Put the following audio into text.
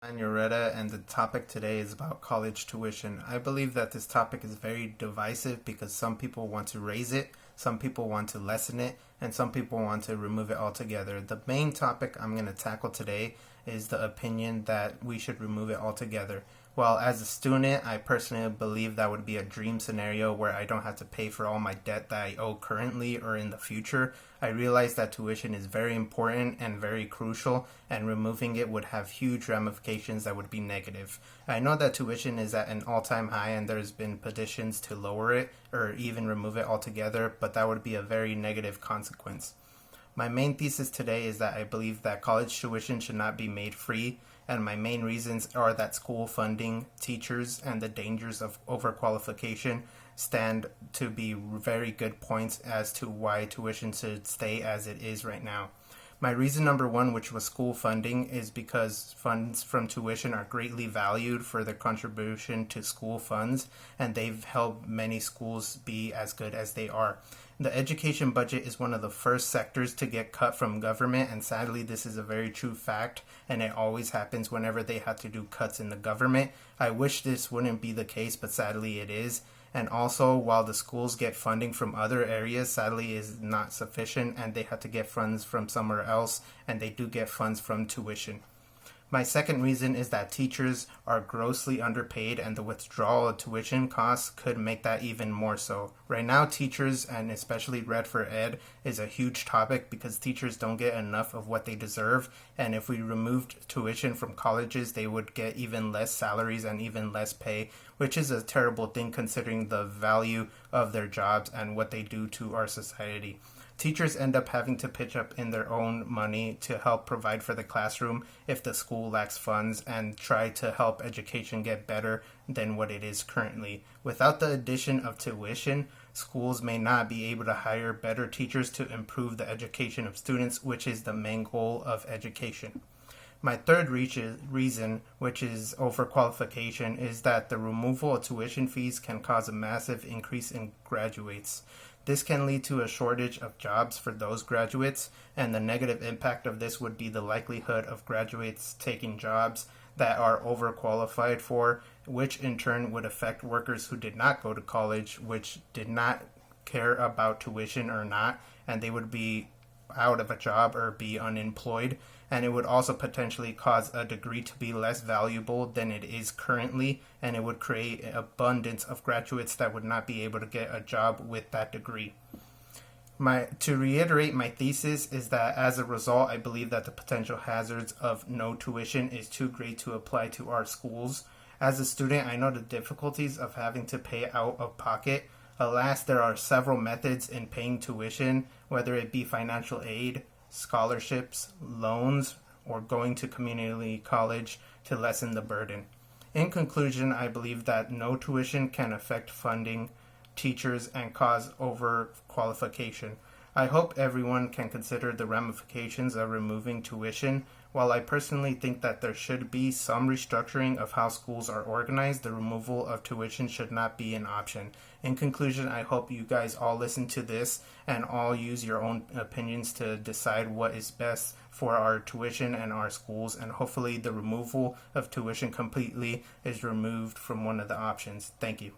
I'm Yoretta, and the topic today is about college tuition. I believe that this topic is very divisive because some people want to raise it, some people want to lessen it, and some people want to remove it altogether. The main topic I'm going to tackle today is the opinion that we should remove it altogether. Well, as a student, I personally believe that would be a dream scenario where I don't have to pay for all my debt that I owe currently or in the future. I realize that tuition is very important and very crucial, and removing it would have huge ramifications that would be negative. I know that tuition is at an all-time high and there's been petitions to lower it or even remove it altogether, but that would be a very negative consequence. My main thesis today is that I believe that college tuition should not be made free, and my main reasons are that school funding, teachers, and the dangers of overqualification stand to be very good points as to why tuition should stay as it is right now. My reason number one, which was school funding, is because funds from tuition are greatly valued for their contribution to school funds, and they've helped many schools be as good as they are. The education budget is one of the first sectors to get cut from government, and sadly this is a very true fact, and it always happens whenever they have to do cuts in the government. I wish this wouldn't be the case, but sadly it is. And also, while the schools get funding from other areas, sadly is not sufficient, and they have to get funds from somewhere else, and they do get funds from tuition. My second reason is that teachers are grossly underpaid, and the withdrawal of tuition costs could make that even more so. Right now, teachers, and especially Red for Ed, is a huge topic because teachers don't get enough of what they deserve, and if we removed tuition from colleges, they would get even less salaries and even less pay, which is a terrible thing considering the value of their jobs and what they do to our society. Teachers end up having to pitch up in their own money to help provide for the classroom if the school lacks funds and try to help education get better than what it is currently. Without the addition of tuition, schools may not be able to hire better teachers to improve the education of students, which is the main goal of education. My third reason, which is overqualification, is that the removal of tuition fees can cause a massive increase in graduates. This can lead to a shortage of jobs for those graduates, and the negative impact of this would be the likelihood of graduates taking jobs that are overqualified for, which in turn would affect workers who did not go to college, which did not care about tuition or not, and they would be out of a job or be unemployed, and it would also potentially cause a degree to be less valuable than it is currently, and it would create an abundance of graduates that would not be able to get a job with that degree. To reiterate, my thesis is that as a result, I believe that the potential hazards of no tuition is too great to apply to our schools. As a student, I know the difficulties of having to pay out of pocket. Alas, there are several methods in paying tuition, whether it be financial aid, scholarships, loans, or going to community college to lessen the burden. In conclusion, I believe that no tuition can affect funding, teachers, and cause overqualification. I hope everyone can consider the ramifications of removing tuition. While I personally think that there should be some restructuring of how schools are organized, the removal of tuition should not be an option. In conclusion, I hope you guys all listen to this and all use your own opinions to decide what is best for our tuition and our schools, and hopefully the removal of tuition completely is removed from one of the options. Thank you.